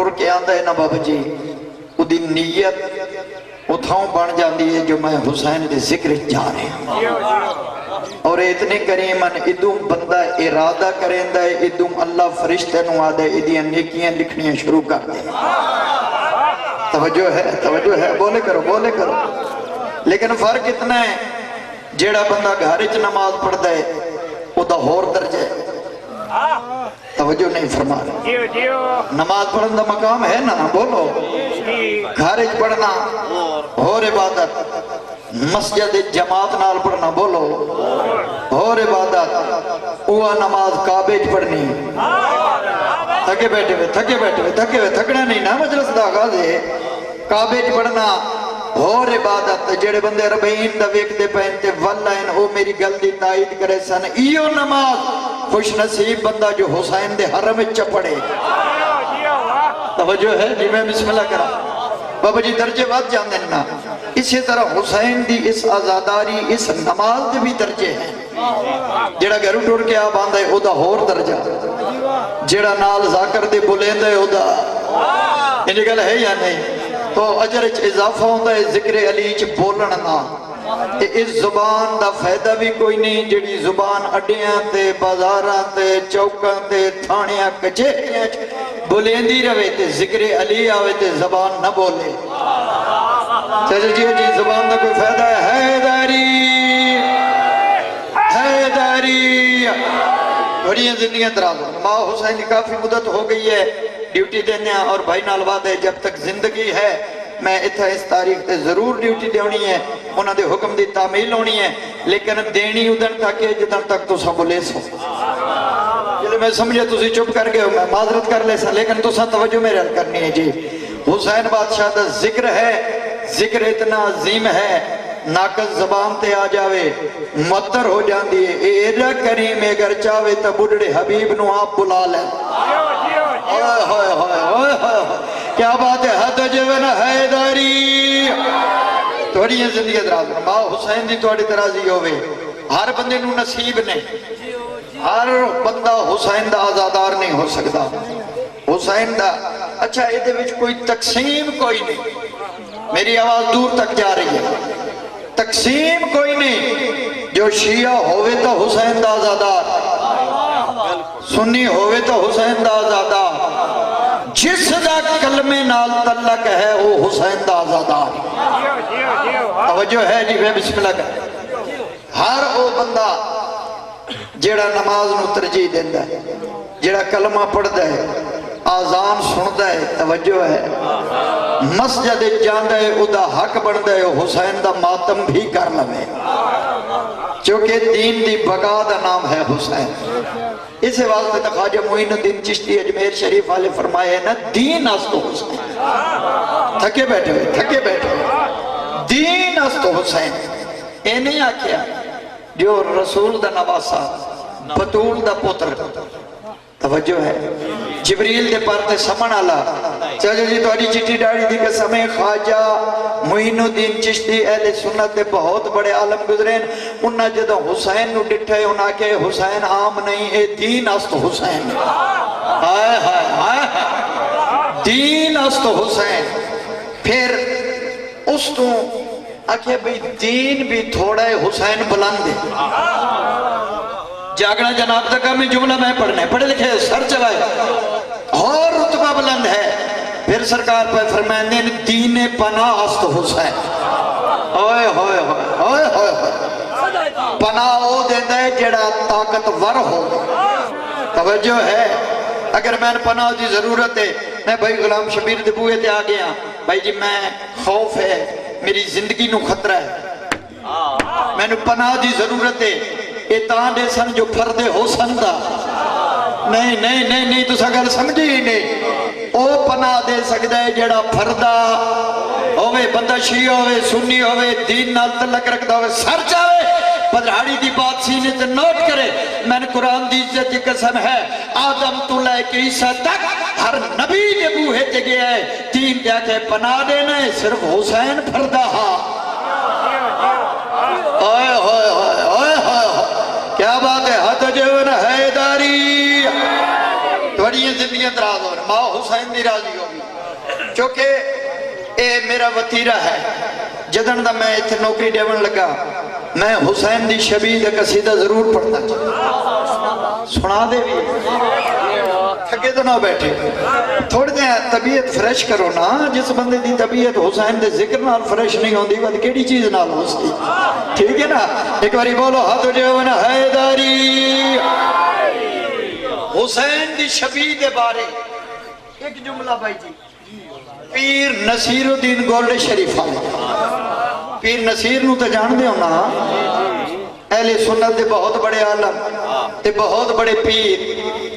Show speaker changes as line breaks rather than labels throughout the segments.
ٹر کے آندا ہے نا بابا جی وہ دی نیت اتھاؤں بن جاندی ہے جو میں حسین دے ذکر جا رہے ہیں اور اتنے کریمن ادوں بندہ ارادہ کریندا ہے ادوں اللہ فرشتے نو آدھے ادیاں نیکیاں لکھنیاں شروع کر دے توجہ ہے بولے کرو لیکن فرق اتنا ہے جیڑا بندہ گھرچ نماز پڑھتا ہے وہ دا ہور درجہ ہے توجہ نہیں فرما رہے نماز پڑھن دا مقام ہے نا بولو گھرچ پڑھنا اور عبادت مسجد جماعت نال پڑھنا بولو اور عبادت اوہ نماز کعبے پڑھنی تھکے بیٹھے ہوئے تھکنا نہیں نا مجلس دا آغاز ہے کعبے پڑھنا اور عبادت جڑے بندے ربعین دا ویک دے پہنتے واللہ او میری گل دی تائید کرے سن ایو نماز خوش نصیب بندہ جو حسین دے حرم چپڑے توجہ ہے جی میں بسم اللہ کرا بابا جی درجے بات جان دینا اسی طرح حسین دی اس آزاداری اس نماز دے بھی درجے ہیں جڑا گھرو ٹور کے آپ آندھا ہے او دا ہور درجہ جڑا نال ذاکر دے بلند ہے او دا انہیں گل ہے یا نہیں تو اجرچ اضافہ ہوتا ہے ذکر علی چ بولنا اس زبان دا فائدہ بھی کوئی نہیں جڑی زبان اڈیاں تے بازاراں تے چوکاں تے تھانیاں کچہریاں بولیندی رہے تے ذکر علی آوے تے زبان نہ بولے چلو جی زبان دا کوئی فائدہ ہے حیداری بڑی زندگیاں دراز ہوں ماں حسین کی کافی مدت ہو گئی ہے ڈیوٹی دینے اور بھائی نالواد ہے جب تک زندگی ہے میں اتھا اس تاریخ تے ضرور ڈیوٹی دینی ہے انہاں دے حکم دی تعمیل ہونی ہے لیکن دینی ادھر تک ہے جدھر تک تو سب لے سو جلے میں سمجھے تسی چپ کر گئے ہو میں معذرت کر لے سا لیکن تو سا توجہ میرے حل کرنی ہے جی حسین بادشاہ دا ذکر ہے ذکر اتنا عظیم ہے ناقص زبان تے آ جاوے متر ہو جاندی ہے ایڈا کریم اگر چاہوے تا بڑھڑے حبیب نو آپ بلا لیں کیا بات ہے حد جوین حیداری توڑی ہیں زندگی دراز ماں حسین دی توڑی درازی ہوئے ہر بندے نو نصیب نہیں ہر بندہ حسین دا آزادار نہیں ہو سکتا حسین دا اچھا ایدے وچ کوئی تقسیم کوئی نہیں میری آواز دور تک جا رہی ہے تقسیم کوئی نہیں جو شیعہ ہوئے تو حسین دا آزادار سنی ہوئے تو حسین دا آزادار جس دا کلمے نال تعلق ہے وہ حسین دا آزادار توجہ ہے جی میں بسم اللہ کر ہر او بندہ جیڑا نماز نو ترجیح دیندہ ہے جیڑا کلمہ پڑھتا ہے آزان سنتا ہے توجہ ہے مسجد جاندہ ہے ادا حق بندہ ہے حسین دا ماتم بھی کر لوے چونکہ دین دی بقا دا نام ہے حسین اسے واسطے تا خواجہ معین الدین چشتی اجمیر شریف والے فرمائے نا دین استو حسین تھکے بیٹھے ہوئے دین استو حسین اے نہیں آکھیا جو رسول دا نواسا بطول دا پتر توجہ ہے جبریل دے پارتے سمن آلا چلو جی تو چٹی ڈاڑی دی کہ سمیں خواجہ معین الدین چشتی اہل سنت دے بہت بڑے عالم گزرین انہا جدہ حسین نو ڈٹھے انہا کہ حسین عام نہیں ہے دین است حسین دین است حسین پھر اس تو آکھے بھئی دین بھی تھوڑا ہے حسین بلند ہے جاگنا جناب تک ہمیں جملہ میں پڑھنے پڑھے لکھے سر چلائے اور رتبہ بلند ہے پھر سرکار پہ فرمائیں دین پناہ است حسین اوئے ہوئے ہوئے ہوئے پناہ او دیتا ہے جڑا طاقتور ہو توجہ ہے اگر میں نے پناہ دی ضرورت ہے میں بھائی غلام شبیر دبوئے تے آ گیا بھائی جی میں خوف ہے میری زندگی نو خطرہ ہے میں نے پناہ دی ضرورت ہے اتان دے سن جو پھردے ہو سندا نہیں تو سگل سمجھے ہی نہیں او پناہ دے سکتا ہے جڑا پھردہ ہوئے بندہ شیعہ ہوئے سنی ہوئے دین نال تعلق رکھتا ہوئے سر چاہے پدھاڑی دی بات سینے تے نوٹ کرے میں نے قرآن دی عزت کی قسم ہے آدم تو لے کے عیسیٰ تک ہر نبی نے بوہے تے گیا ہے دین کیا کہ پناہ دینا ہے صرف حسین پھردہ ہاں اوئے ہوئے ہوئے ہوئے ہوئے کیا بات ہے حد جون حیداری توڑیاں زندگیاں زندگیاں دراز ہو ماں حسین دی راضی ہوگی کیونکہ اے میرا وطیرہ ہے جدن دا میں اتنے نوکری ڈیون لگا میں حسین دی شبیہ دا قصیدہ ضرور پڑھتا چاہتا سنا دے بھی تھکے تو نہ بیٹھے تھوڑے دیں طبیعت فریش کرو نا جس بندے دی طبیعت حسین دے ذکر نال فریش نہیں ہوندی بات کیڑی چیز نال ہو سکی ٹھیک ہے نا ایک باری بولو ہاتھ جو نا حیداری حسین دی شبیہ دے بارے ایک جملہ بھائی جی پیر نصیر الدین گولڈ شریف پیر نصیر نو تو جان دے ہونا اہل سنت دے بہت بڑے عالم تے بہت بڑے پیر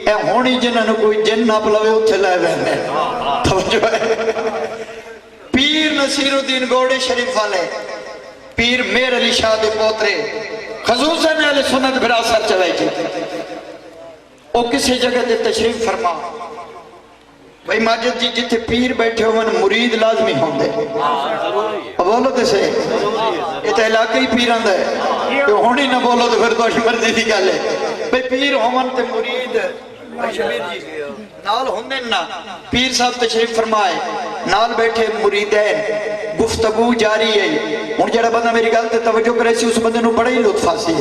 اے ہونی جنہاں نو کوئی جن نہ پلوے اتھے لائے بہنے توجہ ہے پیر نصیر الدین گولڈ شریف والے پیر میر علی شاہ دے پوترے خصوصاً اہل سنت بھرا سر چلائی جاتے او کسی جگہ دے تشریف فرما بھائی ماجد جی جتے پیر بیٹھے ہوئے مرید لازمی ہوں دے اب بولو تے سے یہ تو علاقہی پیران دے تو ہونی نہ بولو تو پھر تو مرضی دی گل ہے بھائی پیر ہوئے تے مرید بھائی شبیر جی نال ہوندے نا پیر صاحب تشریف فرمائے نال بیٹھے مریدین گفتگو جاری ہے ان جڑا بندہ میری گل تے توجہ کرے سی اس بندے نو بڑا ہی لطف آسی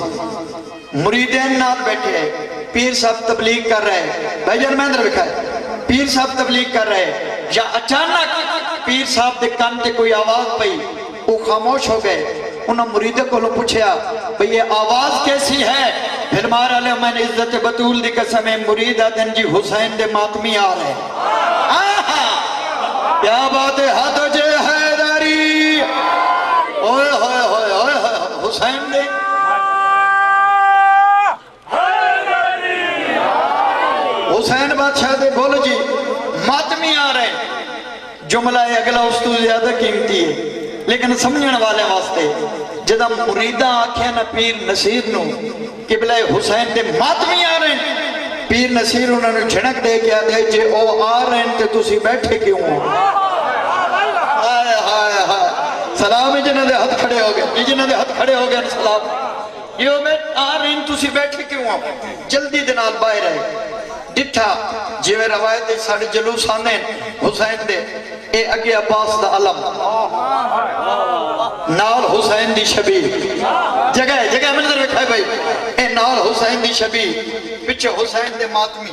مریدین نال بیٹھے پیر صاحب تبلیغ کر رہے ہیں بھائی جان میں اندر بکھا ہے پیر صاحب تبلیغ کر رہے ہیں یا اچانک پیر صاحب دے کان تے کوئی آواز پئی وہ خاموش ہو گئے انہوں مریدہ کو لو پوچھیا بھئی یہ آواز کیسی ہے پھر مارا لے میں نے عزت بطول دی قسم مریدہ دن جی حسین دے ماتمی آ رہے کیا بات ہے ہاتھو جے حیداری اوئے ہوئے ہوئے ہوئے حسین دے حسین بادشاہ دے بولو جی ماتمی آ رہے ہیں جملہ اگلا اس تو زیادہ قیمتی ہے لیکن سمجھنے والے واسطے جدہ مریدہ آنکھیں نا پیر نصیر نو قبلہ حسین دے ماتمی آ رہے ہیں پیر نصیر انہوں نے جھنک دے کیا دے جے او آ رہے ہیں تے تسی بیٹھے کیوں ہو آئے آئے آئے سلام جنہ دے ہاتھ کھڑے ہو گئے جنہ دے ہاتھ کھڑے ہو گئے سلام یہ میں آ رہے ہیں تسی بیٹھے کیوں ہو جلدی دنال باہر ہے ڈٹھا جیوے روایت ساڑھے جلوس آنے حسین دے اے اگے عباس دا علم نال حسین دی شبیہ جگہ منظر رکھائے بھائی اے نال حسین دی شبیہ پچھے حسین دے ماتمی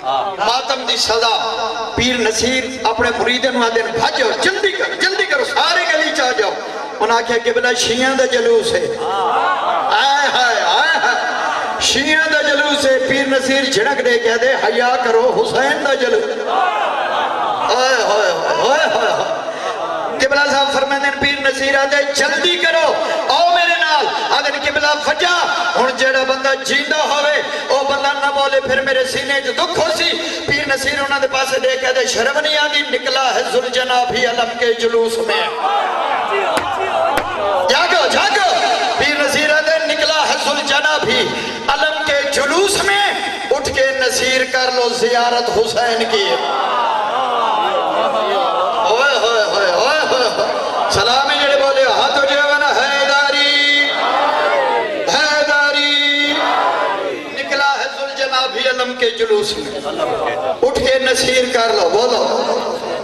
ماتم دی صدا پیر نصیر اپنے مریدن وادن بھاجو جلدی کرو سارے گلی چاہ جاؤ انہاں کہا قبلہ شیعہ دا جلوس ہے آئے ہائے آئے ہائے شیعہ دا جلوس ہے پیر نصیر جھڑک دے کہہ دے حیاء کرو حسین دا جلوس آئے ہوئے ہوئے ہوئے قبلہ صاحب فرمائے دن پیر نصیر آدھے جلدی کرو آؤ میرے نال آدھے قبلہ فجا ہن جڑا بندہ جیندہ ہوئے او بندہ نہ بولے پھر میرے سینے جو دکھ ہو سی پیر نصیر انہوں نے پاسے دے کہہ دے شرم نہیں آدھی نکلا ہے ذوالجناب ہی علم کے جلوس میں جاگو پیر نصیر آدھے نکلا ہے ذوالجناب ہی علم کے جلوس میں اٹھ کے نصیر کر لو زیارت حسین کی سلامی جڑے بولے ہاتھو جیونا حیداری نکلا ہے ذوالجناب ہی علم کے جلوس میں اٹھ کے نصیر کر لو بولو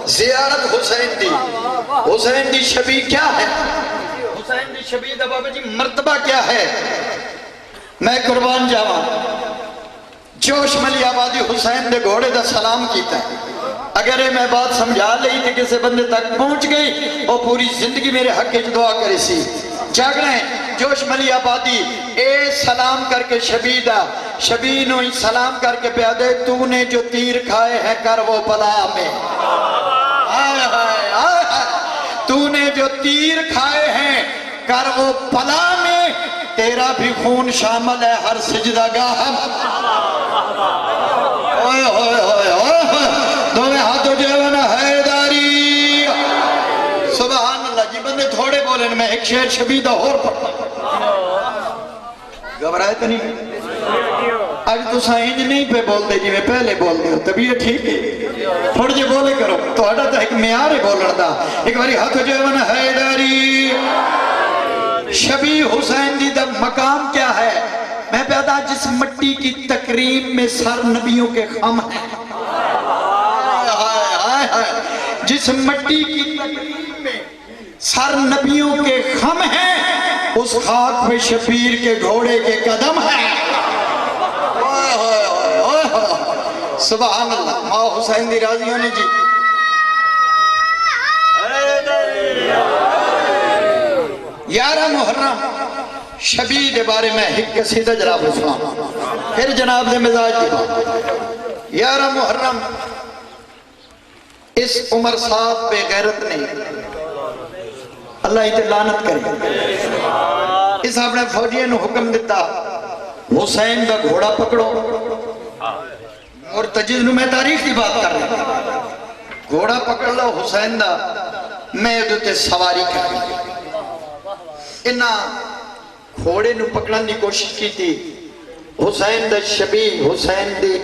زیارت حسین دی شبیہ کیا ہے حسین دی شبیہ دا بابا جی مرتبہ کیا ہے میں قربان جاواں جوش ملی آبادی حسین دے گھوڑے دا سلام کیتا ہے اگر میں بات سمجھا لئی کہ کسی بندے تک پہنچ گئی اور پوری زندگی میرے حق کی دعا کری سی جاگ رہے ہیں جوش ملی آبادی اے سلام کر کے شبیہ نو سلام کر کے پیادے تو نے جو تیر کھائے ہیں کر وہ پلا میں تو نے جو تیر کھائے ہیں کر وہ پلا میں تیرا بھی خون شامل ہے ہر سجدہ گاہ اوئے ہوئے ہوئے ہوئے دونے ہاتھوں جیونا حیداری سبحان اللہ جی بندے تھوڑے بولیں میں ایک شعر شبیہ دا اور پڑھتا گھبرائے تو نہیں آج تو سائنج نہیں پہ بول دے جی میں پہلے بول دے ہو طبیعت ٹھیک ہے تھوڑے جی بولے کرو تو آڈا تا ایک میارے بولن دا ایک باری ہاتھوں جیونا حیداری شبیہ حسین دی دا مقام کیا ہے میں پیدا جس مٹی کی تکریم میں سر نبیوں کے خم ہیں جس مٹی کی تقریب میں سر نبیوں کے خم ہیں، اس خاک پہ شبیر کے گھوڑے کے قدم ہیں۔ سبحان اللہ۔ ماں حسین دی راضی ہونے جی۔ 11 محرم شبی دے بارے میں ایک قصیدہ جناب اسلام، پھر جناب دے مزاج دی بات۔ 11 محرم اس عمر صاحب بے غیرت نے، اللہ ہی تے لعنت کرے، اس اپنے فوجیوں نے حکم دیتا حسین دا گھوڑا پکڑو۔ مرتجز نو میں تاریخ کی بات کر رہا ہوں، گھوڑا پکڑ لو حسین دا، میں ادھتے سواری کر رہا ہوں۔ انہاں گھوڑے نو پکڑن دی کوشش کی تھی، حسین دا شبی حسین دی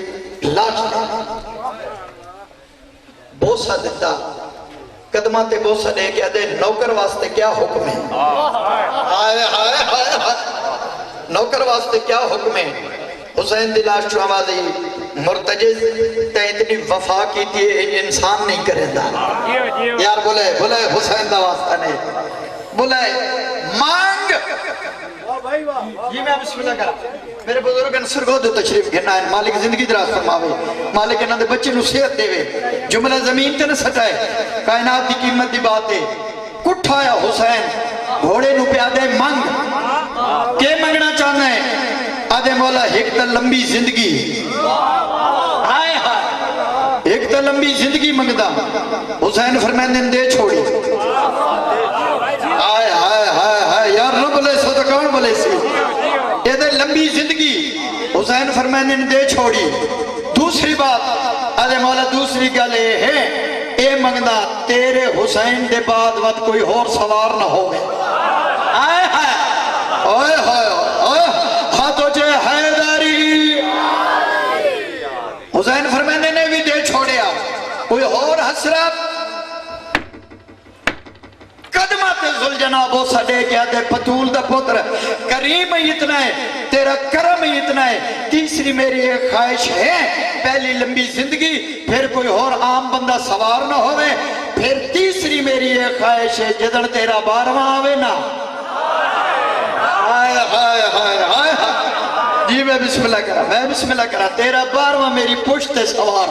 لاش دے بوسہ دیتا، قدمہ تے بوسہ دے کے دے نوکر واسطے کیا حکم ہے؟ آئے آئے آئے آئے، نوکر واسطے کیا حکم ہے؟ حسین دی لاش چو آوازی، مرتجز تے اتنی وفا کی تھی انسان نہیں کرے دا۔ یار بولے بولے حسین دا واسطہ نہیں، بولے مانگ۔ یہ میں بسم اللہ کرا، میرے بزرگ انصر کو دو تشریف گھرنا ہے، مالک زندگی دراز فرماوے، مالک انہاں دے بچے نو صحت دے وے، جملہ زمین تے نہ سٹائے، کائنات دی قیمت دی بات ہے۔ کٹھایا حسین گھوڑے نو پیادے مانگ، کہ منگنا چاہنا ہے؟ آدھے مولا ایک تا لمبی زندگی، آئے ہائے ایک تا لمبی زندگی منگدا، حسین فرمائن دے چھوڑی، آئے ہائے ہائے ہائے یار نہ بلے سو تو کون بلے سی، یہ دے لمبی زندگی، حسین فرمائن دے چھوڑی۔ دوسری بات آدھے مولا دوسری گلے ہے، اے منگدا تیرے حسین دے بعد وقت کوئی اور سوار نہ ہوئے، آئے ہائے اوئے ہوئے اوئے ہاتھوں چے حیداری۔ حسین فرمانے نے بھی دے چھوڑیا، کوئی اور حسرت قدمت ذوالجناب و صدے کیا دے پتول دا پتر، کریم اتنا ہے تیرا کرم اتنا ہے۔ تیسری میری ایک خواہش ہے، پہلی لمبی زندگی، پھر کوئی اور عام بندہ سوار نہ ہوئے، پھر تیسری میری ایک خواہش ہے جدن تیرا 12واں آوے نا، آئے آئے آئے آئے جی میں بسم اللہ کرا، میں بسم اللہ کرا، تیرا 12واں میری پشت سوار،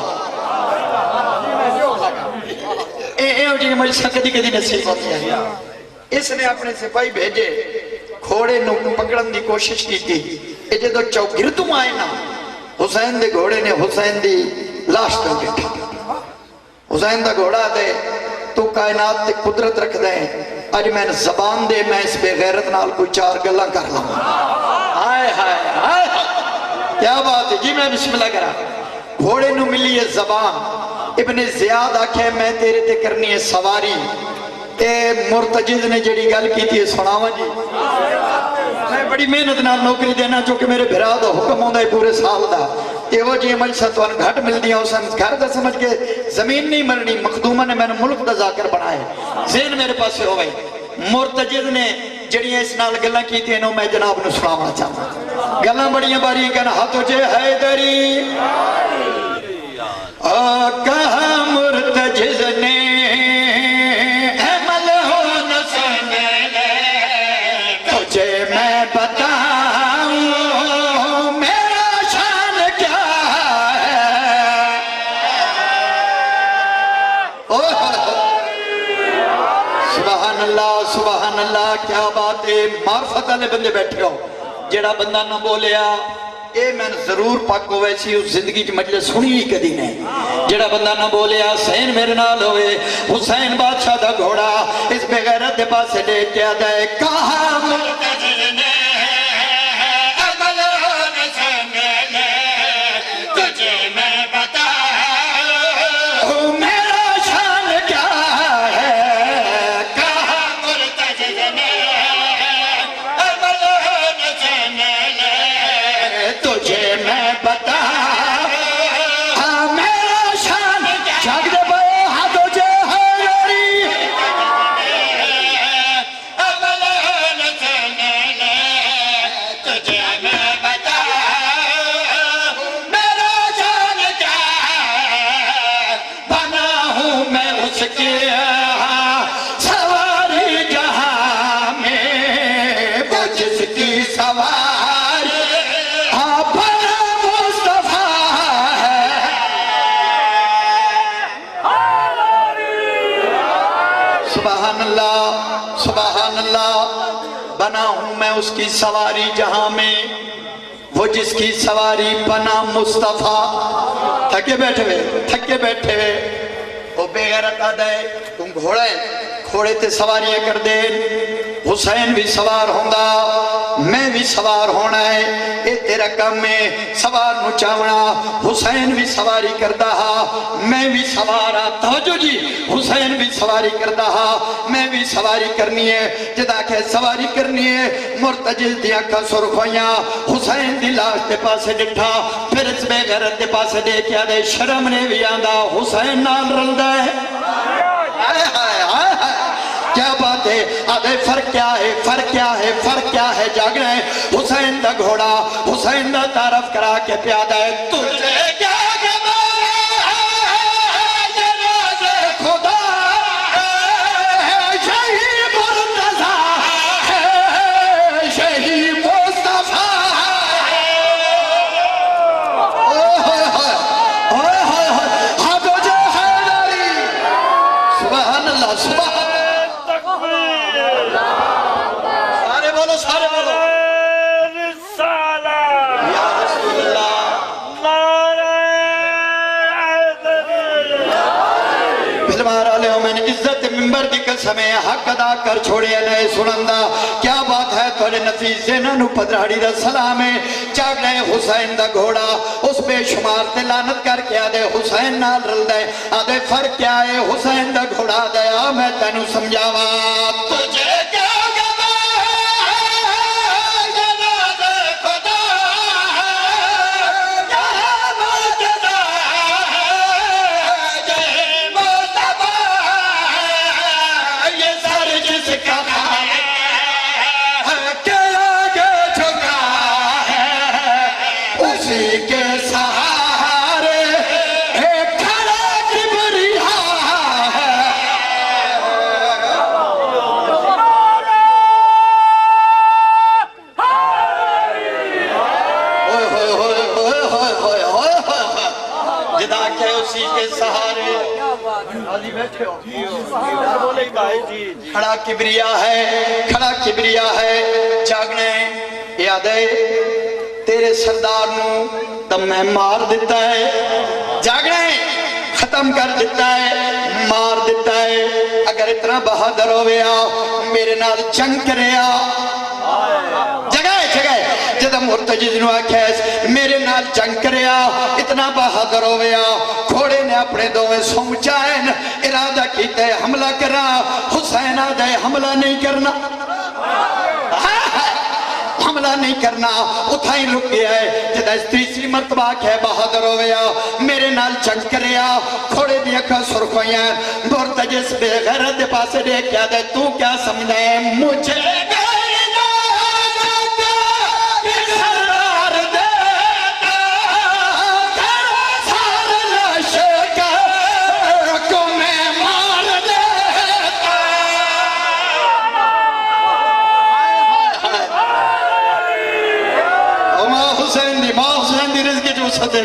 اے جی مجھے سکتی کدی نصیب ہوتی ہے۔ اس نے اپنے سپاہی بھیجے، گھوڑے نو پکڑن دی کوشش کی تھی، اے جدو چوگردوں آئے نا، حسین دے گھوڑے نے حسین دی لاش تو بیٹھا، حسین دا گھوڑا دے تو کائنات تے قدرت رکھ دے، آج میں زبان دے میں اس بے غیرت نال کوئی 4 گلہ کر لوں، آئے آئے آئے کیا بات ہے جی میں بسم اللہ کرا۔ گھوڑے نو ملی ہے زبان، ابن زیاد آکھے میں تیرے تے کرنی ہے سواری، اے مرتجز نے جڑی گل کی تھی سناوا جی، میں بڑی محنت نال نوکری دینا چونکہ میرے بھرا دا حکم ہوندا ہے پورے سال دا، یہ وہ جی عمل ستوان گھٹ مل دیا اسے گھر دا سمجھ کے زمین نہیں مرنی، مخدومہ نے میں نے ملک دا ذاکر بنائے، ذہن میرے پاس سے ہوئے۔ مرتجز نے جڑیاں اس نال گلہ کی تھی انہوں میں جناب نے سناوا چاہتا، گلہ بڑیاں باری کہنا ہاتھوں جے حیدری، کہا مرتجز نے عمل ہو نہ سنے تجھے میں بتاؤں میرا شان کیا ہے۔ سبحان اللہ سبحان اللہ کیا بات ہے، معرفت والے بندے بیٹھے ہو، جڑا بندہ نہ بولیا اے میں ضرور پاک ہوئے سی اس زندگی کی مجلس سنی ہی کدی نہیں، جڑا بندہ نہ بولیا حسین میرے نال ہوئے، حسین بادشاہ دا گھوڑا اس بے غیرت دے پاس سے لے کے آدھا ہے، کہا مرتجز نے عمل ہو نہ سنے تجھے میں بتاؤں میرا شان کیا ہے، کہا مرتجز نے عمل ہو نہ سنے تجھے میں بتا میرا شان جاگ دے پائے ہاتھوں جے حیدری، کی سواری جہاں میں وہ جس کی سواری اپنا مصطفیٰ ہے سبحان اللہ سبحان اللہ بنا ہوں میں اس کی سواری جہاں میں وہ جس کی سواری بنا مصطفیٰ تھکے بیٹھے ہوئے وہ بے غیرت آدھے تم گھوڑے تے سواریاں کر دے حسین بھی سوار ہوندہ میں بھی سوار ہونا ہے اے تیرا کام میں سوار نو چاونا حسین بھی سواری کردہ میں بھی سوارا توجہ جی حسین بھی سواری کردہ میں بھی سواری کرنی ہے جدا کہ سواری کرنی ہے مرتجز دیا کا سرخویاں حسین دی لاش دے پاسے ڈٹھا پھر اس بے غیرت دے پاسے دیکھیا دے شرم نے بھی آندہ حسین نال رلدہ ہے کیا بات ہے آدھے فرق کیا ہے جاگنا ہے حسین دا گھوڑا حسین دا تعارف کرا کے پیادہ ہے تجھے کیا گما جناز خدا یہی مرتضی ہے یہی مصطفیٰ سبحان اللہ سبحان سارے بولو یا رسول اللہ بھلوارا لے میں نے عزت ممبر کی قسمیں حق ادا کر چھوڑے نئے سنندہ کیا بات ہے تولے نفیس زینانو پدراڑی دا سلامے چاک لے حسین دا گھوڑا اس بے شمار تے لانت کر کے آدھے حسین نال رل دے آدھے فرق کیا ہے حسین دا گھوڑا دیا میں تینو سمجھاوا تجھے کیا کے سہارے ایک کھڑا کبریا ہے جدا کہ اسی کے سہارے کھڑا کبریا ہے جاگنے یادے تیرے سردار نو تم میں مار دیتا ہے جاگنے ختم کر دیتا ہے مار دیتا ہے اگر اتنا بہادر ہویا میرے نال جنگ کریا جگہ جدہ مرتجز نو آکھیس میرے نال جنگ کریا اتنا بہادر ہویا کھوڑے نے اپنے دوے سمجھائیں ارادہ کیتے حملہ کرا حسین آدھے حملہ نہیں کرنا حملہ نہیں کرنا اتھائیں رک گیا ہے جدہ اس تیسری مرتبہ ہے بہادر ہویا میرے نال جنگ کریا کھوڑے دیا کا سرخویاں مرتجز بے غیرت دے پاسے دیکھ کیا دے تو کیا سمجھے مجھے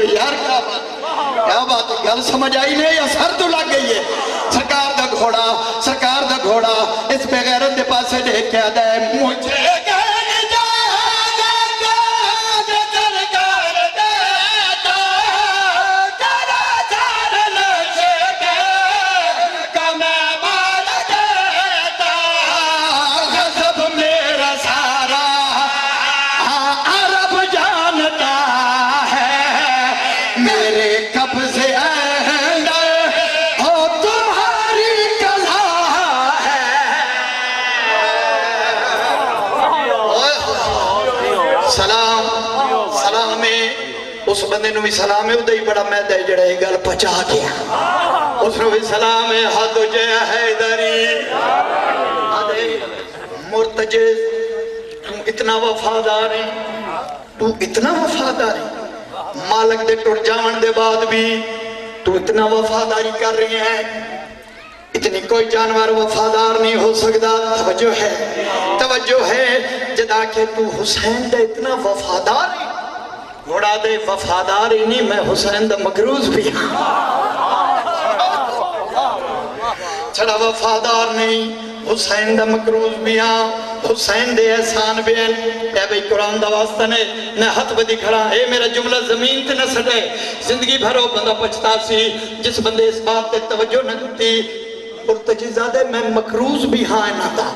یار کیا بات ہے گل سمجھ آئی نہیں یا سر تو لگ گئی ہے سرکار دا گھوڑا اس بے غیرت دے پاسے دیکھ کے آدھا ہے مجھے اس بندے نو بھی سلام ہے ادھائی بڑا میدہ ہے جڑا یہ گل پچا گیا اس نو بھی سلام ہے حد جے حیدری مرتجز تم اتنا وفادار ہے مالک دے ٹوٹ جاون دے بعد بھی تو اتنا وفاداری کر رہی ہے اتنی کوئی جانور وفادار نہیں ہو سکتا. توجہ ہے جدا کہ تو حسین دے اتنا وفادار ہی گھوڑا دے وفادار ہی نہیں میں حسین دا مقروض بھی چھڑا وفادار نہیں حسین دا مقروض بھی ہاں حسین دے احسان بھی ہیں. اے بھئی قرآن دا واسطہ نے میں ہاتھ بدی کھڑا اے میرا جملہ زمین تے نہ سڑے. زندگی بھرو بندہ پچھتا سی جس بندے اس بات تے توجہ نہ دیتی. ارتجی زادے میں مقروض بھی ہاں انہاں دا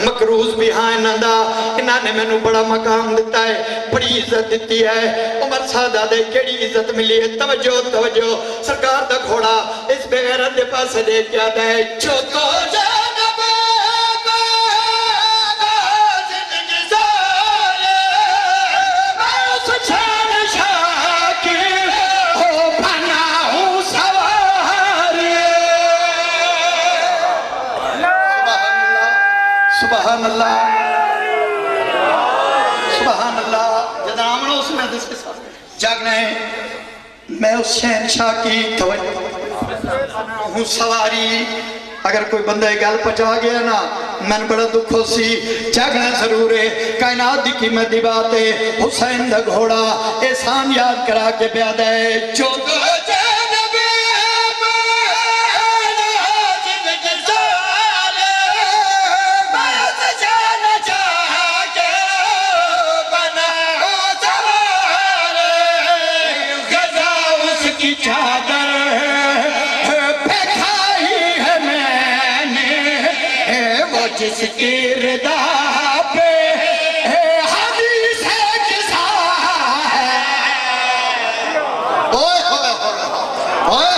مقروض بھی ہاں انہاں دا. انہاں نے میں نو بڑا مقام دیتا ہے بڑی عزت دیتی ہے. عمر سادہ دے کیڑی عزت ملی ہے. توجہ سرکار دا گھوڑا اس بغیرت دے پاس دے کیا دے جو تو جانب زندگی سالے میں اس چھان شاہ کی ہو بنا ہوں سواری. سبحان اللہ سبحان اللہ. جدامنو اس میں دس کے ساتھ جاگنا ہے میں اس شہنشاہ کی توجہ ہوں سواری. اگر کوئی بندہ گل پچا گیا نا من بڑا دکھ ہو سی. جاگنا ضرور ہے کائنات دی قیمت دی بات ہے. حسین دا گھوڑا احسان یاد کرا کے بیاد ہے جو تو جانب زندگی سالے میں اس جان چاہ کے بنا ہوں سوارے. غزہ اس کی چادر پھینکائی ہے میں نے وہ جس کی ردا پہ حدیث قصہ ہے. اوئے ہوئے ہوئے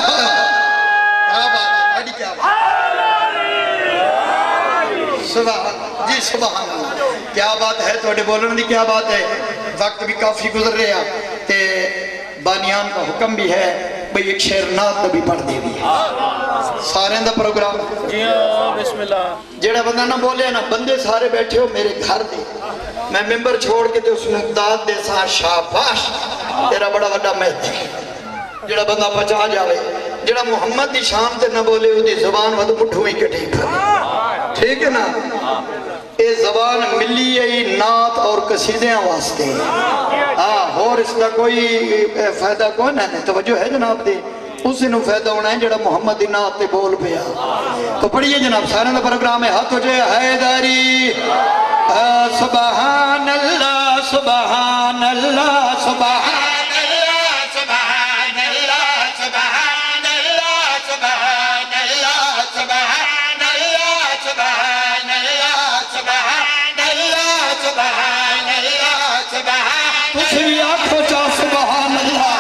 کیا بات ہے کیا بات سبحان جی سبحان اللہ. کیا بات ہے توڑے بولنے دی کیا بات ہے. وقت بھی کافی گزر رہا تے بانیان کا حکم بھی ہے بھئی ایک شعر نات بھی پڑھ دے بھی سارے اندہ پروگرام
جی بسم اللہ.
جیڑا بندہ نہ بولے نا بندے سارے بیٹھے ہو میرے گھر دے میں ممبر چھوڑ کے تے اس مقداد دے ساں شاباش تیرا بڑا بڑا مہد ہے. جیڑا بندہ بچا جاوے جیڑا محمد دی شان تے نہ بولے وہ دی زبان ود مٹھو ہی کٹھی کھا. ٹھیک ہے نا. اے زبان ملی ہے نات اور قصیدیاں واسطے اور اس کا کوئی فائدہ کون ہے. توجہ ہے جناب دی اسی نو فائدہ ہونا ہے جڑا محمد دی نات تے بول پیا. تو پڑھئے جناب سارے دا پروگرام ہے ہاتھ ہو جائے حیداری. سبحان اللہ سبحان اللہ سبحان اللہ سبحان اللہ سبحان اللہ سبحان اللہ سبحان اللہ سبحان اللہ سبحان اللہ سبحان اللہ سبحان تسی بھی آنکھو چاہ سبحان اللہ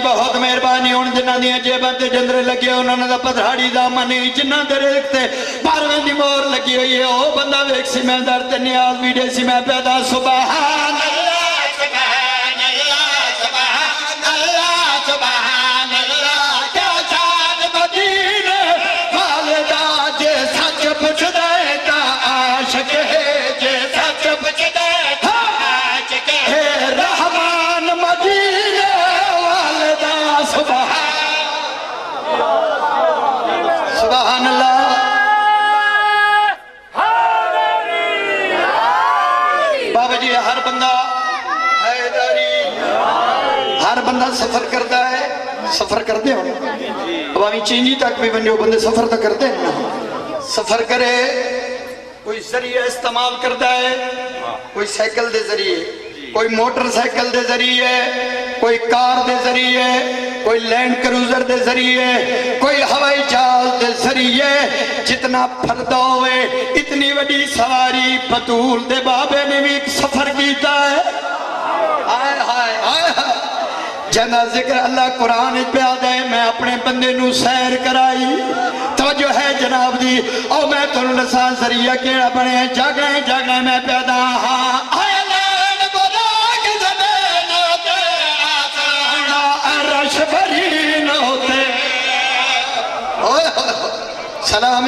بہت مہربانی ان جنہ دیا جیباں تے جندرے لگے انہوں نے پتھاڑی دامنی جنہ دے رکھتے بارویں دی مور لگی ہوئی ہے او بندہ ویک سی میں در تے نیاز ویڈے سی میں پیدا سبحان اللہ سبحان اللہ سبحان اللہ سبحان اللہ کیا شان مدینے والدہ جے سچ پچھ دیتا عاشق ہے جے سچ پچھ دیتا عاشق ہے رحمان مدینے سبحان اللہ. بابا جی ہر بندہ حیداری ہر بندہ سفر کرتا ہے. سفر کرتے ہو اب ابھی چینجی تک بھی بنجو بندے سفر تک کرتے ہیں نا. سفر کرے کوئی ذریعہ استعمال کرتا ہے کوئی سائیکل دے ذریعے کوئی موٹر سائیکل دے ذریعے کوئی کار دے ذریعے کوئی لینڈ کروزر دے ذریعے کوئی ہوائی جہاز دے ذریعے جتنا پھردہ ہوئے اتنی وڈی سواری بطول دے بابے نے بھی ایک سفر کیتا ہے. آئے آئے آئے جنا ذکر اللہ قرآن پیا دے میں اپنے بندے نو سیر کرائی توجہ ہے جناب دی او میں تنو نسان ذریعہ کیڑا بنے جاگنے میں پیدا ہاں آیا لین بلاک زمین ہوتے آسانا عرش برین ہوتے سلام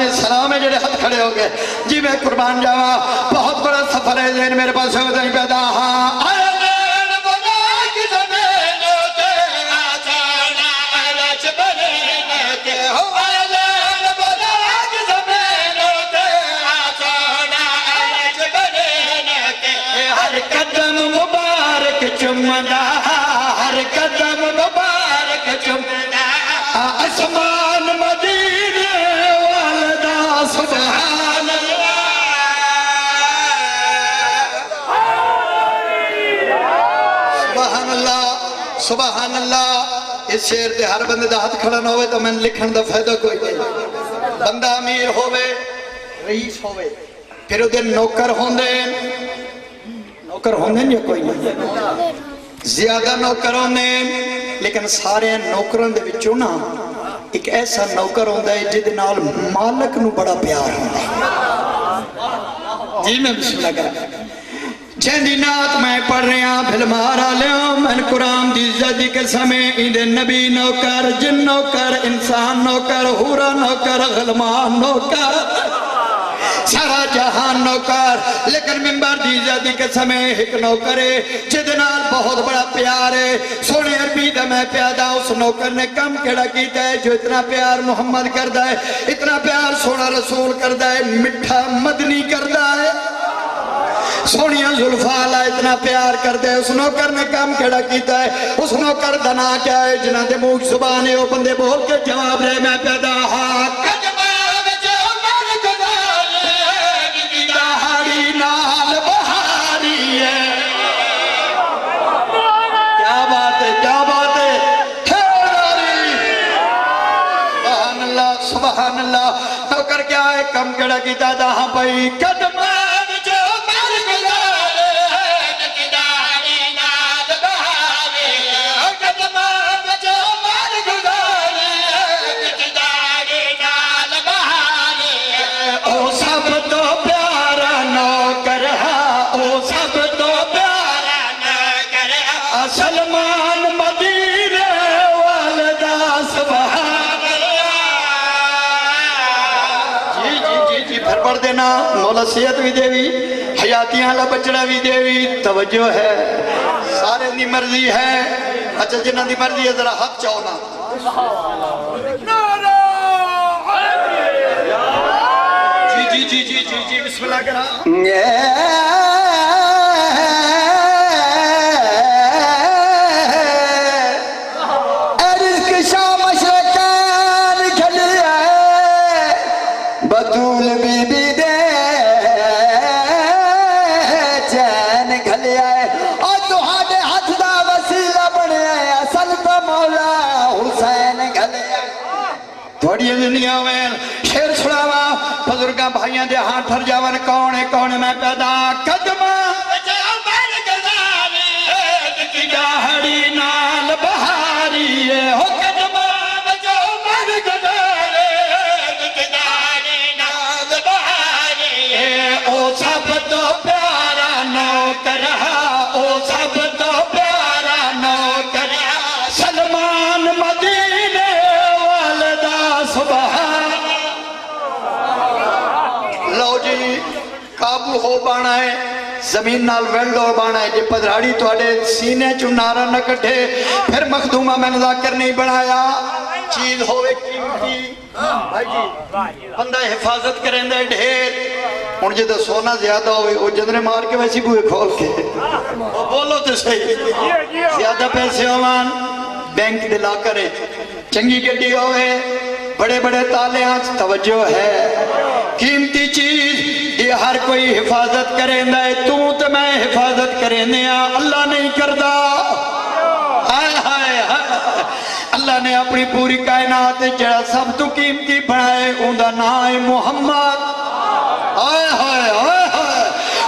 ہے جڑے ہاتھ کھڑے ہو گئے جی میں قربان جاوا بہت بڑا سفر ہے ذہن میرے پاس ہوتا نہیں پیدا ہاں آیا لین بلاک زمین ہوتے آسانا عرش برین ہوتے آیا لین بلاک زمین ہوتے آسانا عرش برین ہوتے ہر قدم مبارک چمدہ ہر قدم مبارک چمدہ آسمان مدینے والدہ سبحان اللہ سبحان اللہ سبحان اللہ اس شعر دے ہر بندے دا ہاتھ کھڑا نہ ہوئے تو میں لکھن دا فائدہ کوئی نہیں بندہ امیر ہوئے رئیس ہوئے پھر ادھر نوکر ہوندے یا کوئی نہیں زیادہ نوکر ہوندے لیکن سارے نوکروں دے وچوں نا ایک ایسا نوکر ہوندہ ہے جدے نال مالک نو بڑا پیار ہوندہ ہے جی میں بسم اللہ کرا چیندی نات میں پڑھ رہے ہیں پھر مارا لیوں من قرآن دی زدی کے سمیں اندے نبی نوکر جن نوکر انسان نوکر حورا نوکر غلمان نوکر سارا جہان نوکر لیکن ممبر دی زدی کے سمیں ایک نوکر ہے جدنال بہت بڑا پیار ہے سونے عربی دا میں پیادا اس نوکر نے کم کیڑا کیتا ہے جو اتنا پیار محمد کردہ ہے اتنا پیار سونا رسول کردہ ہے مٹھا مدنی کردہ ہے سونیاں زلفالا اتنا پیار کر دے اس نوکر نے کام کیڑا کیتا ہے اس نوکر دنا کیا ہے جنہ دے موک زبانے ہو بندے بول کے جواب رہے میں پیدا ہاں کجباب جو مر گدالے دہاڑی نال بہاری ہے کیا بات ہے سبحان اللہ سبحان اللہ نوکر کیا ہے کم کیڑا کیتا دا ہاں بھائی کجباب سلمان مدینے والدہ سبحان اللہ جی پھر پڑھ دینا مولا سید بھی دیوی حیاتیاں اللہ بچڑا بھی دیوی توجہ ہے سارے دی مرضی ہے اچھا جنہ دی مرضی ہے ذرا حق چاہونا جی بسم اللہ کرا بطول بی بی دے چین گھلے آئے اور تہاڈے ہاتھ دا وسیلہ بنے آئے اصل تو مولا حسین گھلے آئے تھوڑی زندگیاں ہوئے شیر سڑاوا بزرگاں بھائیاں دے ہاں ٹھر جاون کون میں پیدا قدمہ دہاڑی نال بہاری ہے ہو قدمہ سب تو پیارا نوکر او سب تو پیارا نوکر سلمان مدینے والدہ سبحان لو جی قابو ہو بانا ہے زمین نال ویلڈ ہو بانا ہے جی پدھراڑی تو اڑے سینے چنارا نہ کٹھے پھر مخدومہ میں نذاکر نہیں بنایا چیز ہوئے قیمتی بھائی جی بندہ حفاظت کریں دے ڈھیر ان جدہ سونا زیادہ ہوئے وہ جدنے مار کے ویسی بوئے کھول کے وہ بولو تو صحیح زیادہ پیسے ہوان بینک دلا کرے چنگی گڈی ہوئے بڑے بڑے تالے آنچ توجہ ہے قیمتی چیز یہ ہر کوئی حفاظت کریں دے تو میں حفاظت کریں دے اللہ نہیں کردہ اللہ نے اپنی پوری کائنات جڑا سب تو قیمتی بنائے اندہ نام محمد آئے ہائے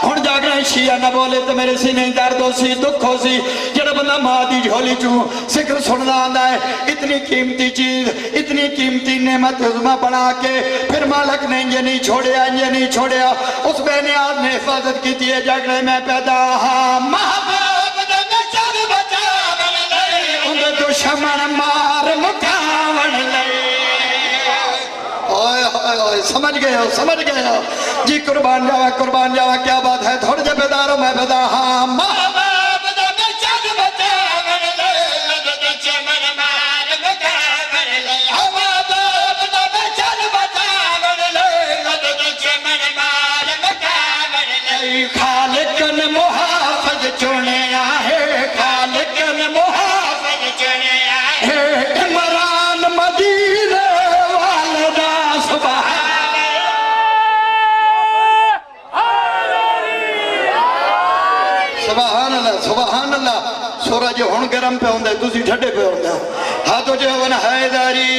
ہن جاگرے شیعہ نہ بولے تو میرے سینے درد ہو سی دکھ ہو سی جڑا بندہ ماں دی جھولی چوں ذکر سننا آندا ہے اتنی قیمتی چیز اتنی قیمتی نعمت عظمہ بنا کے پھر مالک نے یہ نہیں چھوڑیا یہ نہیں چھوڑیا اس بے نیاز نے حفاظت کی تھی جگڑے میں پیدا ہاں محبوب دے چل بچا بن لئی اندے دشمن مار مکاون لئی سمجھ گئے ہو جی قربان جاوا کیا بات ہے تھوڑے جب بیدار ہو میں بیدار ہاں محبوب دے چل بچا بن لئی اندے دشمن مار مکاون لئی محبوب دے چل بچا بن لئی اندے دشمن مار مکاون لئی خالق نے محافظ چنیا ہے خالق نے محافظ چنیا ہے عمران مدینے والدہ سبحان اللہ سورج ہون گرم پہ ہوندے تسی ٹھڈے پہ ہوندے ہاتھو جو ون حیداری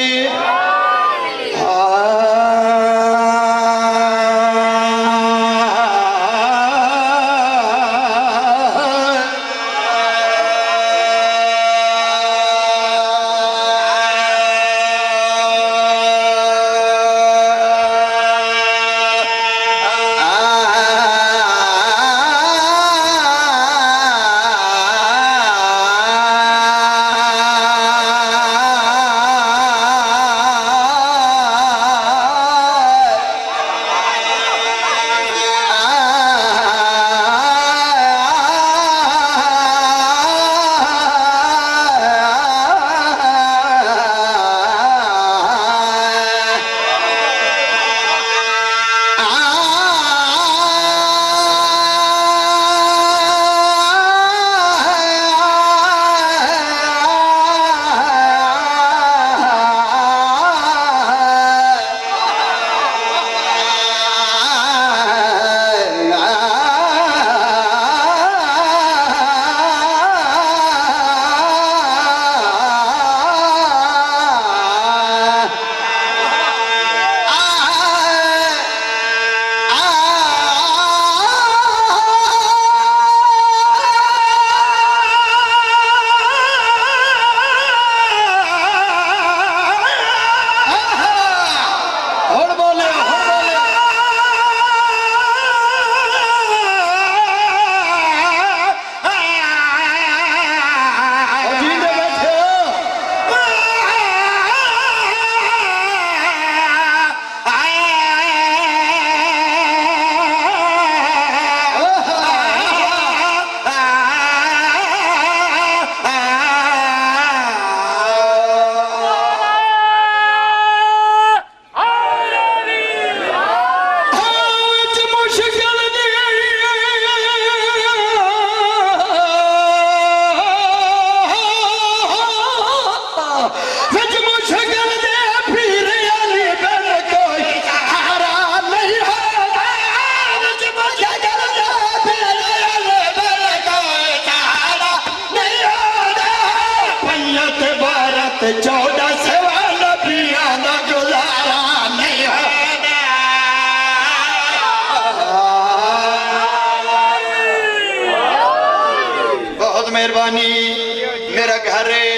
چودہ سوال پیانا گزارا نہیں ہونا بہت مہربانی میرا گھر ہے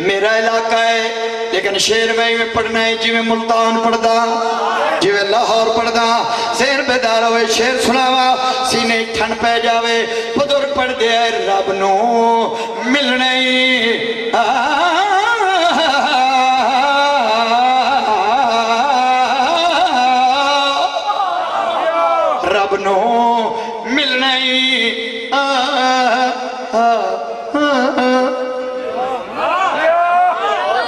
میرا علاقہ ہے لیکن شیر میں پڑھنا ہے جی میں ملتان پڑھدا جی میں لاہور پڑھدا سین بیدار ہوئے شیر سناوا سینے ٹھن پہ جاوے بزرگ پڑھ دے رب نو ملنے رب نو ملنے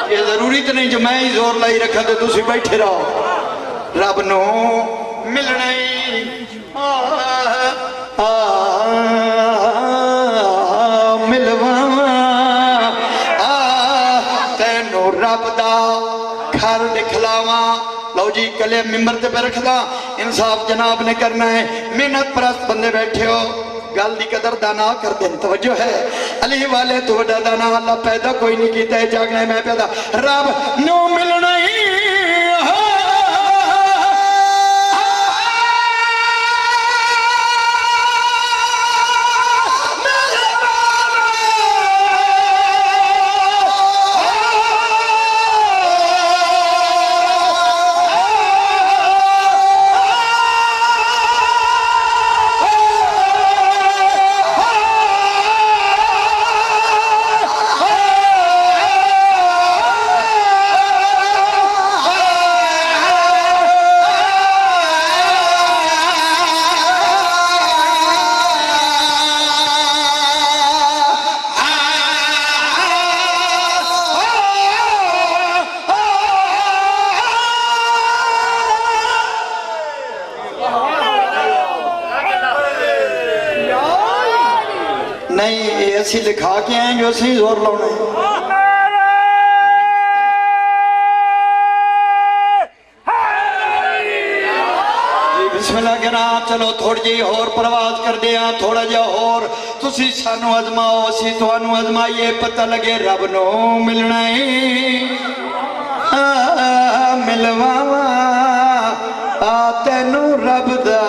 یہ ضروری تو نہیں جو میں ہی زور لائی رکھا تو تسی بیٹھے رہو رب نو ملنے ملواں تینو رب دا گھر دکھلاواں لو جی کلے ممبر تے پہ رکھ دا انصاف جناب نے کرنا ہے محنت پرست بندے بیٹھے ہو گل دی قدر دانا کر دیں توجہ ہے علی والے تو وڈا دانا اللہ پیدا کوئی نہیں کیتا ہے جاگنے میں پیدا رب نو ملنا ہی اسی لکھا کے آئیں گے اسی زور لاؤنا ہے بسم اللہ کے نام چلو تھوڑی جی اور پرواز کر دیا تھوڑا جا اور تسی سانو ازماؤ اسی توانو ازمائیے پتہ لگے رب نو ملنا ہے ملواوا تینو رب دا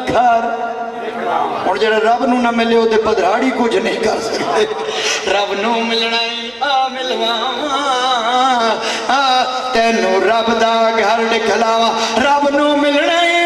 گھر اور جڑا رب نو نہ ملے ہوتے پدراڑی کچھ نہیں کر سکتے رب نو ملنا ہے ملواوا تینو رب دا گھر دکھلاوا رب نو ملنا ہے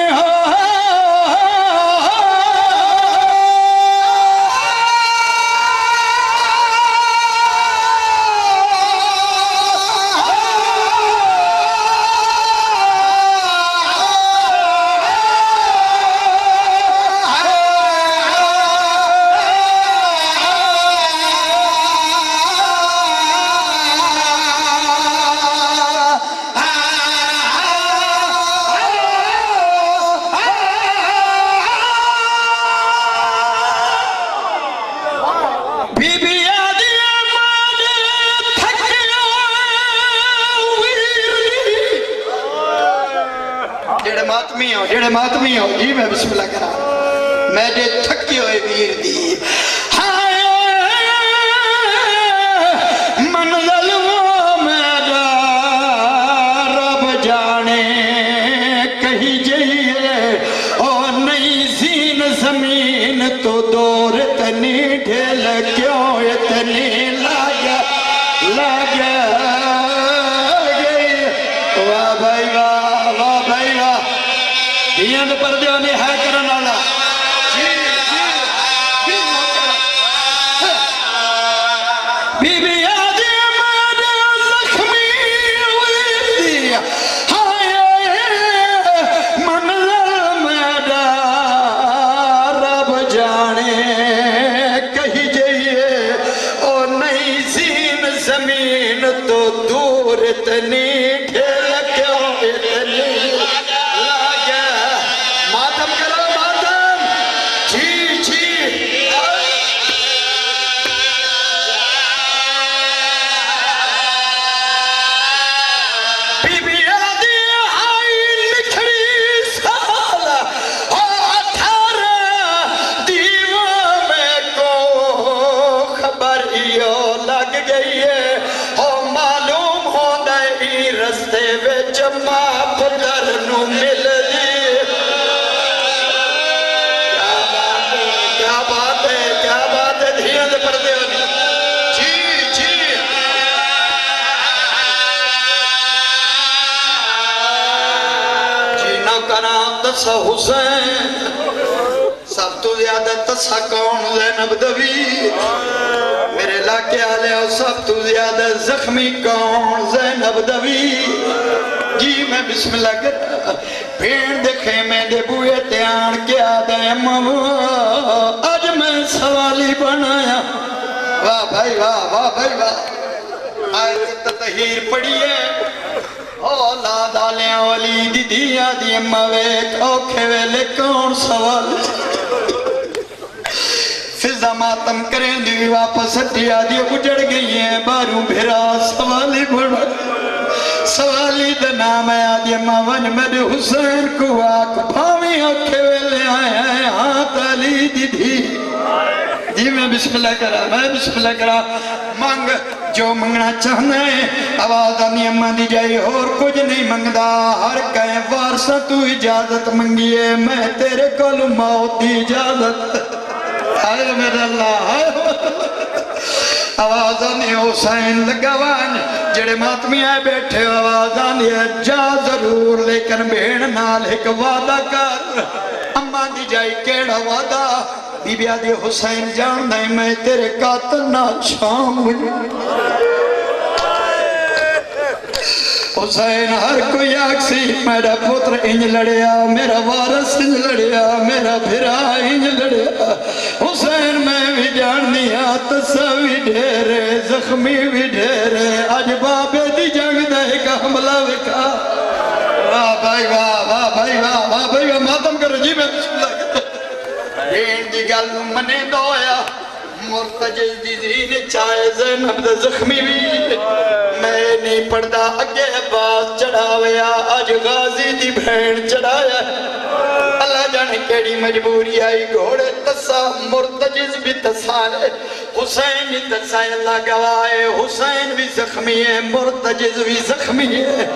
جڑے ماتمی ہو جی میں بسم اللہ کرا میں جے تھکی ہوئے ویر دی منزل وہ میرا رب جانے کہیں جائیے اور نئی زین زمین تو دور اتنی ڈھیل کیوں اتنی لاگا گئی واہ بھائی واہ واہ بھائی واہ دیاں دے پردیوں نے ہے کرن والا بی بی آدھی مادہ زخمی ہوئی تھی ہائے منظر میڈا رب جانے کہیں جائیے اور نئی زین زمین تو دور اتنی ڈھیل کیوں اتنی تسا حسین سب تو زیادہ تسا کون زینب دوی میرے علاقے آلے ہو سب تو زیادہ زخمی کون زینب دوی جی میں بسم اللہ کرتا پھین دکھے میں دے بوئے تیان کیا دے مو آج میں سوالی بنایا واہ بھائی واہ واہ بھائی واہ آیت تطہیر پڑھئے اولاد آلیاں والی دی دیا دی امویت اوکھے ویلے کون سوال فضا ماتم کریں دی واپس دیا دی اجڑ گئی ہیں بارو بھرا سوالی بڑھا سوالی دا نام ہے آدھی اموان مد حسین کو آکھ بھاوی اوکھے ویلے آئے ہیں ہاتھ علی دی دی جی میں بسم اللہ کرا مانگ جو منگنا چاہنا ہے آواز آنی اماں دی جائی اور کچھ نہیں منگدا ہر کہیں وارسہ تو اجازت منگیے میں تیرے کل موت دی اجازت آئے میرے اللہ آواز آنی حسین لگاوان جڑے ماتمی آئے بیٹھے آواز آنی جا ضرور لیکن بھیڑ نال ایک وعدہ کر اماں دی جائی کیڑا وعدہ بی بی آدھی حسین جان نہیں میں تیرے قاتل نہ شام ہوئی حسین ہر کوئی آکسی میرا پتر انج لڑیا میرا وارث انج لڑیا میرا بھرا انج لڑیا حسین میں بھی جان دیا تسا بھی ڈھیرے زخمی بھی ڈھیرے آج بابے دی جنگ دے کا حملہ وکا واہ بھائی واہ واہ بھائی واہ واہ بھائی واہ ماتم کر رجی میں بسم اللہ کرتا دین دی گل منے دویا مرتجز دی دین چاہے زینب دا زخمی بھی میں نہیں پڑھدا اگے عباس چڑھاویا آج غازی دی بھین چڑھایا اللہ جانے کیڑی مجبوری آئی گھوڑے تسا مرتجز بھی تسا ہے حسین بھی تسا ہے اللہ گواہ حسین بھی زخمی ہے مرتجز بھی زخمی ہے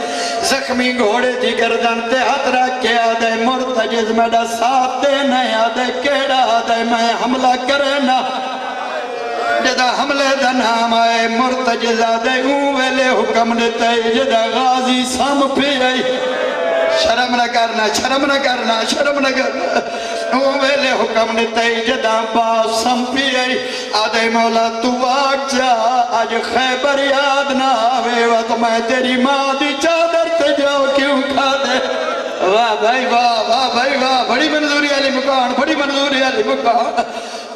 زخمی گھوڑے دی گردن تے ہاتھ رکھ کے آدھے مرتجز میڈا ساتھ دینا آدھے کیڑا آدھے میں حملہ کرنا جدا حملے دا نام آئے مرتجز آدھے ویلے حکم دیتا ہے جدا غازی سام پہ آئی شرم نہ کرنا شرم نہ کرنا شرم نہ کرنا ویلے حکم دیتا ہے جدا باس سام پہ آئی آدھے مولا تو آگ جا آج خیبر یاد نہ آوے وقت میں تیری ماں دی چادر تے جاؤ کیوں کھا دے واہ بھائی واہ واہ بھائی واہ بڑی منظوری علی مکان بڑی منظوری علی مکان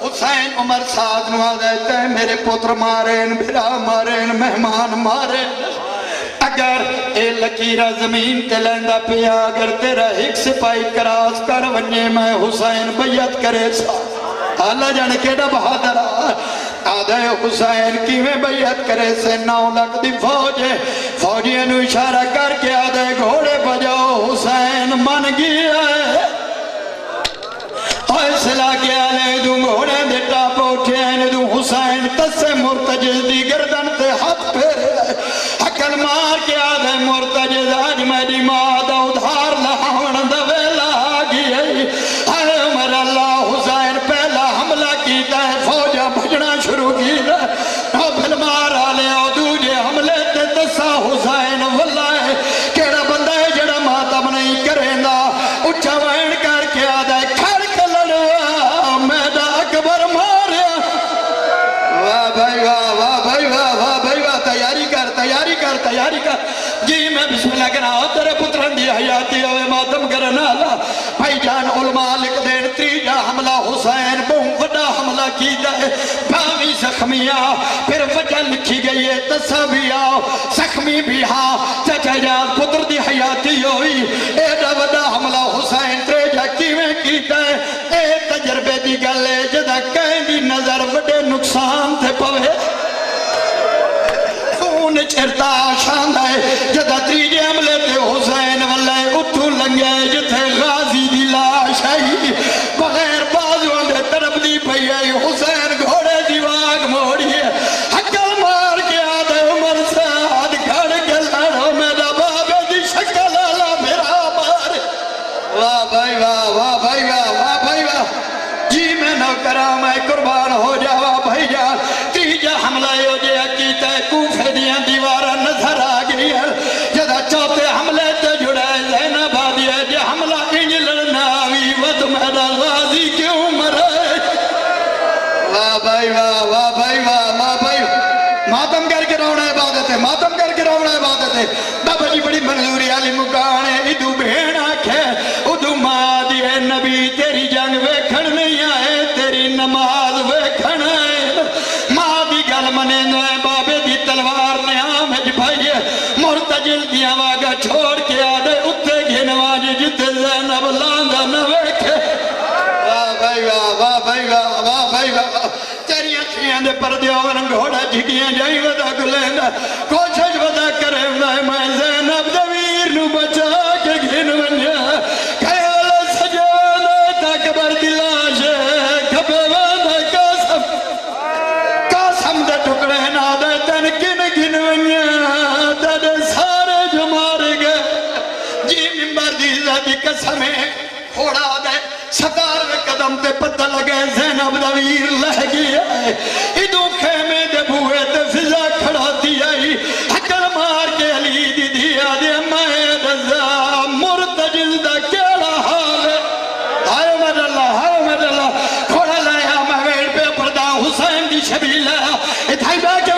حسین عمر سعد نو آدھتے ہیں میرے پتر مارین بھرا مارین مہمان مارین اگر اے لکیرہ زمین تے لیندہ پیا اگر تیرا ایک سپائی کراس کر ونجے میں حسین بیعت کرے سا اللہ جانے کیڑا بہادر آدھے حسین کیویں بیعت کرے سے 9 لاکھ دی فوجی نو اشارہ کر کے آدھے گھوڑے بجاؤ حسین من گیا ہے فیصلہ کیا لے دوں گھوڑے دیتا پوٹھے لے دوں حسین تسے مرتجز دی گردن تے ہاتھ پھیرے حکل مار کے آدھے مرتجز آج میری مادہ ادھار لہاون دویلا آگی ہے اے عمر اللہ حسین پہلا حملہ کیتا ہے فوجہ بھجنا شروع کی ہے بھل مار آلے او دوجے حملے تے تسا حسین واللہ کیڑا بندہ ہے جڑا ماتم نہیں کریں دا اچھا وین کر کے آدھے تیاری کر جی میں بسم اللہ کہنا تیرے پتران دی حیاتی ہوئے ماتم کرنا اللہ بھائی جان علماء لکھ دین تریجا حملہ حسین بہن وڈا حملہ کی جائے بھاوی زخمیاں پھر وجہ لکھی گئی ہے تصابیاں زخمی بھی ہاں چچا جان پتر دی حیاتی ہوئی ایڈا وڈا حملہ حسین تریجا کیویں کی جائے اے تجربے دی گلے جدہ کہیں دی نظر وڈے نقصان تھے پوے چرتا آشاند ہے جدہ تریجے عملے تے حسین واللہ اتھو لنگے جتھے غازی دی لاش آئی بغیر بازوان دے طرف دی پئی آئی حسین گھوڑے دی واگ موڑی ہے حکل مار کے آدھے عمر سعد گھڑ کے لڑو میرا بابے دی شکل آلہ میرا مار واہ بھائی واہ واہ بھائی واہ واہ بھائی واہ جی میں نو کرام میں قربان ہو جاوا بھائی جان تیجا حملہ ہو جیا کیتا ہے کوفے دیاں دیوارہ نظر آگئی ہے جدہ چوتے حملے تے جڑے زینب آدھی ہے جے حملہ انج لڑنا آوی ود میرا غازی کیوں مرے واہ بھائی واہ واہ بھائی واہ واہ بھائی ماتم کر کے رونا عبادت ہے ماتم کر کے رونا عبادت ہے بابا جی بڑی منظوری علی مکان ہے ادو بھین آکھے ادو ماں دی ہے نبی تیری جنگ ویکھن نہیں آئے تیری نماز ویکھن آئے ماں دی گل منے نوے بابے دی تلوار نے آمج بھائیے مرتجل دی آواگا چھوڑ کے آدھے اتے گھنواج جتے زینب لانگا نہ ویکھے واہ بھائی واہ واہ بھائی واہ واہ بھائی واہ تیری اکھیاں دے پردے اور گھوڑا جھگیاں جائی ودا گلیندا کوشش ودا کرے میں زینب دویر نو بچا کے گھنونیا خیال سجادہ تکبر دلاش کھپے ودا قاسم دے ٹکڑے نہ دے تن گن گھنونیا دے سارے جو مارے گئے جی ممبر دی ذاتی قسمیں کھوڑا دے 17 قدم تے پتہ لگے زینب دویر لہ گیا ہے ادو خیمے دے بوئے تے فضا کھڑا دیا ہی حکر مار کے علی دی دیا دے میں رضا مرتجل دا کیڑا حال ہے ہائے مد اللہ کھوڑا لایا میں ویڑ پہ پردہ حسین دی شبیل لایا اتھائی بے کے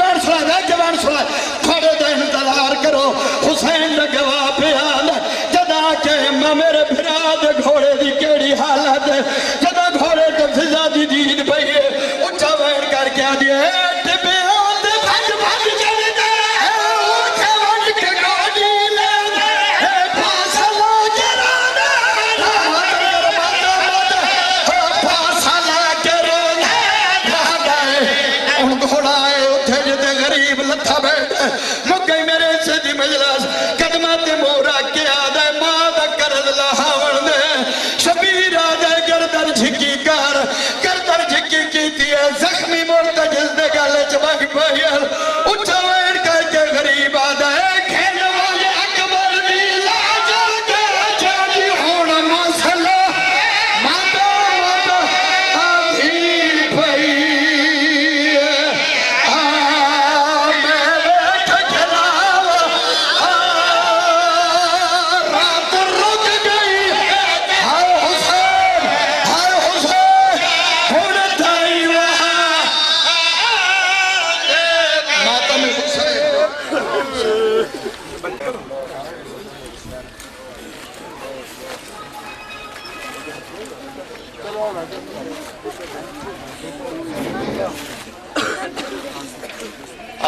وین سلا کھوڑے دے انتظار کرو حسین دا گواہ پہ آلہ جدا کہ میں میرے بھراد گھوڑے دی کیڑی حالت ہے جدا گھوڑے تے فضا دی دید بھئیے اچھا وین کر کے آدھے ٹبے اتھے جتے غریب لتھا بیٹھے مکئی میرے سے دی مجلس قدمات مورا کے آدھے ماں دا کرد لہاون دے شبیر آدھے گردر جھکی گردر جھکی کیتی ہے زخمی مرتجز دے گالے چبک پہیل اچھا ویر کہہ کے غریب آدھے کھیل والے اکبر دی لاجل کے جاجی ہونا مسئلہ ماتا آدھی پئی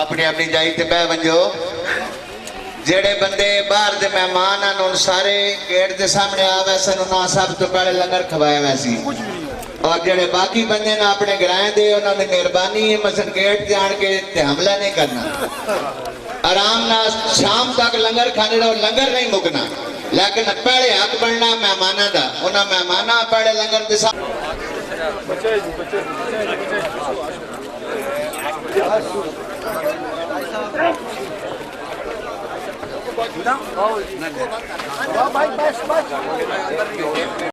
اپنی اپنی جائی تے بہ ونجو جڑے بندے باہر دے مہمان ہیں ان سارے گیٹ دے سامنے آوے سن انہاں سب تو پہلے لنگر کھوائے ویسی اور جڑے باقی بندے نا اپنے گرائیں دے انہوں نے مہربانی ہے مثلا گیٹ تے آن کے تے حملہ نہیں کرنا آرام نہ شام تک لنگر کھانے رہو لنگر نہیں مکنا لیکن پہلے حق بڑھنا مہمانہ دا انہاں مہمانہ پہلے لنگر دے سامنے